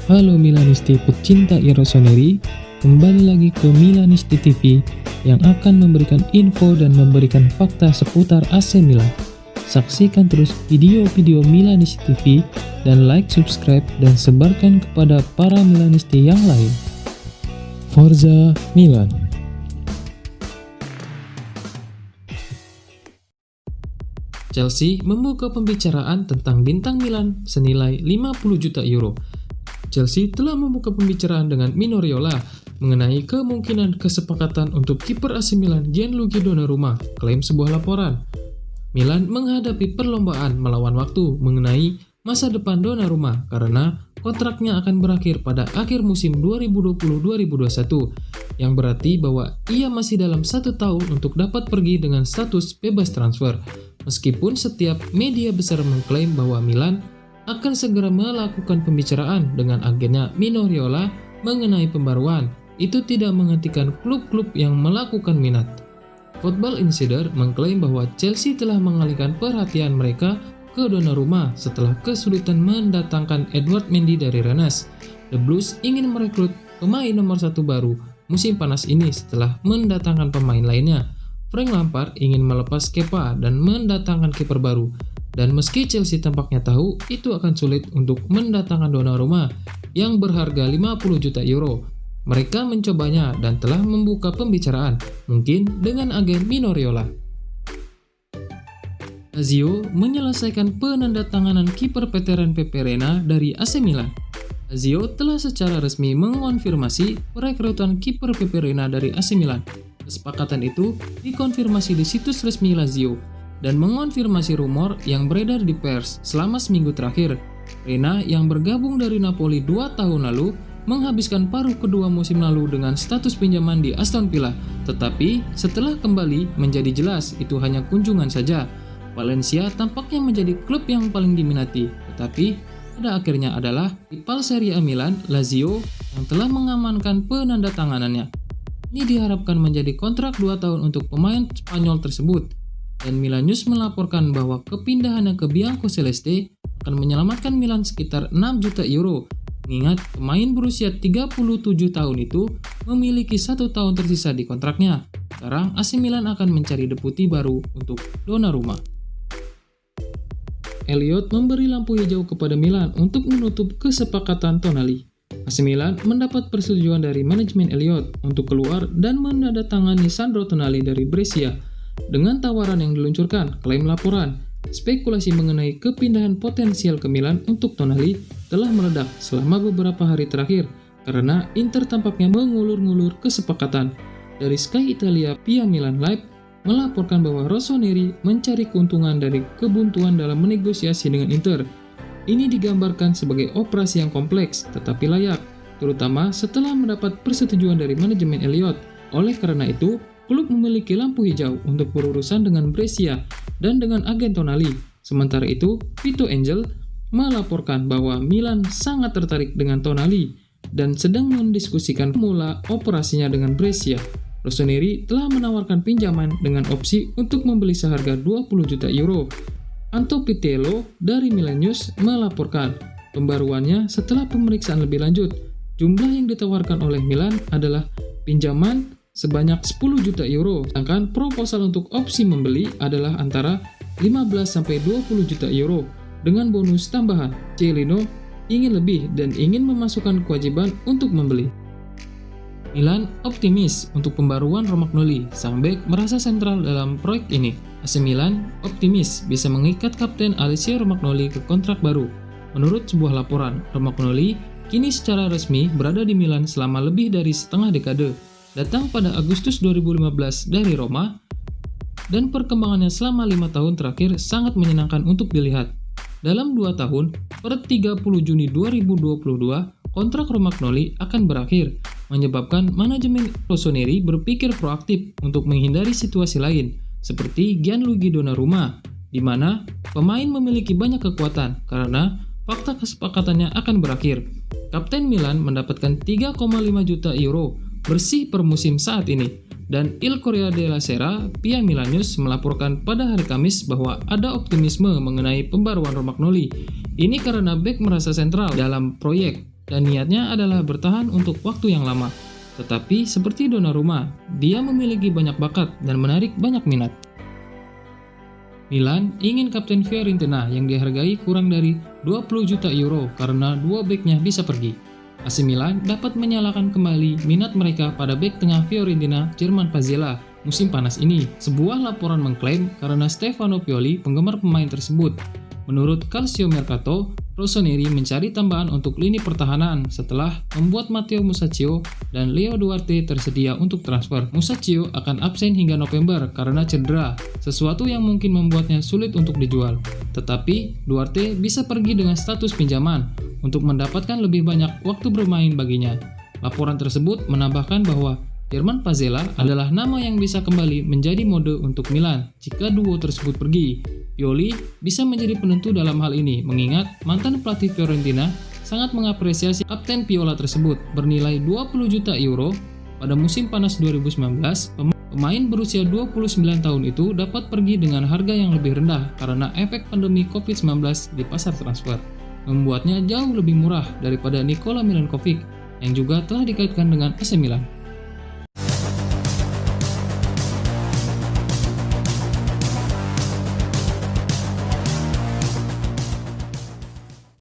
Halo Milanisti pecinta Rossoneri, kembali lagi ke Milanisti TV yang akan memberikan info dan memberikan fakta seputar AC Milan. Saksikan terus video-video Milanisti TV dan like, subscribe, dan sebarkan kepada para Milanisti yang lain. Forza Milan. Chelsea membuka pembicaraan tentang bintang Milan senilai 50 juta euro. Chelsea telah membuka pembicaraan dengan Mino Raiola mengenai kemungkinan kesepakatan untuk kiper AC Milan Gianluigi Donnarumma, klaim sebuah laporan. Milan menghadapi perlombaan melawan waktu mengenai masa depan Donnarumma karena kontraknya akan berakhir pada akhir musim 2020-2021, yang berarti bahwa ia masih dalam 1 tahun untuk dapat pergi dengan status bebas transfer. Meskipun setiap media besar mengklaim bahwa Milan akan segera melakukan pembicaraan dengan agennya Mino Raiola mengenai pembaruan, itu tidak menghentikan klub-klub yang melakukan minat. Football Insider mengklaim bahwa Chelsea telah mengalihkan perhatian mereka ke Donnarumma setelah kesulitan mendatangkan Edouard Mendy dari Rennes. The Blues ingin merekrut pemain nomor 1 baru musim panas ini setelah mendatangkan pemain lainnya. Frank Lampard ingin melepas Kepa dan mendatangkan kiper baru. Dan meski Chelsea tampaknya tahu itu akan sulit untuk mendatangkan Donnarumma yang berharga 50 juta euro, mereka mencobanya dan telah membuka pembicaraan, mungkin dengan agen Mino Raiola. Lazio menyelesaikan penandatanganan kiper veteran Pepe Reina dari AC Milan. Lazio telah secara resmi mengonfirmasi perekrutan kiper Pepe Reina dari AC Milan. Kesepakatan itu dikonfirmasi di situs resmi Lazio dan mengonfirmasi rumor yang beredar di pers selama seminggu terakhir. Reina yang bergabung dari Napoli 2 tahun lalu menghabiskan paruh kedua musim lalu dengan status pinjaman di Aston Villa, tetapi setelah kembali menjadi jelas itu hanya kunjungan saja. Valencia tampaknya menjadi klub yang paling diminati, tetapi pada akhirnya adalah rival Serie A Milan, Lazio, yang telah mengamankan penandatanganannya. Ini diharapkan menjadi kontrak 2 tahun untuk pemain Spanyol tersebut. Dan Milan News melaporkan bahwa kepindahannya ke Biancoceleste akan menyelamatkan Milan sekitar 6 juta euro. Mengingat pemain berusia 37 tahun itu memiliki 1 tahun tersisa di kontraknya. Sekarang AC Milan akan mencari deputi baru untuk Donnarumma. Elliot memberi lampu hijau kepada Milan untuk menutup kesepakatan Tonali. AC Milan mendapat persetujuan dari manajemen Elliot untuk keluar dan menandatangani Sandro Tonali dari Brescia. Dengan tawaran yang diluncurkan, klaim laporan, spekulasi mengenai kepindahan potensial ke Milan untuk Tonali telah meledak selama beberapa hari terakhir karena Inter tampaknya mengulur-ngulur kesepakatan. Dari Sky Italia, Via Milan Live melaporkan bahwa Rossoneri mencari keuntungan dari kebuntuan dalam menegosiasi dengan Inter. Ini digambarkan sebagai operasi yang kompleks tetapi layak, terutama setelah mendapat persetujuan dari manajemen Elliot. Oleh karena itu, klub memiliki lampu hijau untuk berurusan dengan Brescia dan dengan agen Tonali. Sementara itu, Vito Angel melaporkan bahwa Milan sangat tertarik dengan Tonali dan sedang mendiskusikan formula operasinya dengan Brescia. Rossoneri telah menawarkan pinjaman dengan opsi untuk membeli seharga 20 juta euro. Anto Pitello dari Milan News melaporkan pembaruannya setelah pemeriksaan lebih lanjut. Jumlah yang ditawarkan oleh Milan adalah pinjaman sebanyak 10 juta euro, sedangkan proposal untuk opsi membeli adalah antara 15-20 juta euro dengan bonus tambahan. Celino ingin lebih dan ingin memasukkan kewajiban untuk membeli. Milan optimis untuk pembaruan Romagnoli, sang bek merasa sentral dalam proyek ini. AC Milan optimis bisa mengikat kapten Alessio Romagnoli ke kontrak baru. Menurut sebuah laporan, Romagnoli kini secara resmi berada di Milan selama lebih dari setengah dekade. Datang pada Agustus 2015 dari Roma, dan perkembangannya selama 5 tahun terakhir sangat menyenangkan untuk dilihat. Dalam 2 tahun, per 30 Juni 2022, kontrak Romagnoli akan berakhir, menyebabkan manajemen Rossoneri berpikir proaktif untuk menghindari situasi lain, seperti Gianluigi Donnarumma, di mana pemain memiliki banyak kekuatan karena fakta kesepakatannya akan berakhir. Kapten Milan mendapatkan 3,5 juta euro bersih per musim saat ini. Dan Il Corriere della Sera, Via Milan News melaporkan pada hari Kamis bahwa ada optimisme mengenai pembaruan Romagnoli. Ini karena bek merasa sentral dalam proyek. dan niatnya adalah bertahan untuk waktu yang lama. Tetapi seperti Donnarumma, dia memiliki banyak bakat dan menarik banyak minat. Milan ingin kapten Fiorentina yang dihargai kurang dari 20 juta euro karena dua beknya bisa pergi. AC Milan dapat menyalakan kembali minat mereka pada bek tengah Fiorentina, German Pazzella, musim panas ini. Sebuah laporan mengklaim karena Stefano Pioli, penggemar pemain tersebut. Menurut Calciomercato, Rossoneri mencari tambahan untuk lini pertahanan setelah membuat Matteo Musacchio dan Leo Duarte tersedia untuk transfer. Musacchio akan absen hingga November karena cedera, sesuatu yang mungkin membuatnya sulit untuk dijual. Tetapi, Duarte bisa pergi dengan status pinjaman untuk mendapatkan lebih banyak waktu bermain baginya. Laporan tersebut menambahkan bahwa German Pazzella adalah nama yang bisa kembali menjadi mode untuk Milan jika duo tersebut pergi. Pioli bisa menjadi penentu dalam hal ini, mengingat mantan pelatih Fiorentina sangat mengapresiasi kapten Piola tersebut. Bernilai 20 juta euro pada musim panas 2019, pemain berusia 29 tahun itu dapat pergi dengan harga yang lebih rendah karena efek pandemi COVID-19 di pasar transfer, membuatnya jauh lebih murah daripada Nikola Milankovic yang juga telah dikaitkan dengan AC Milan.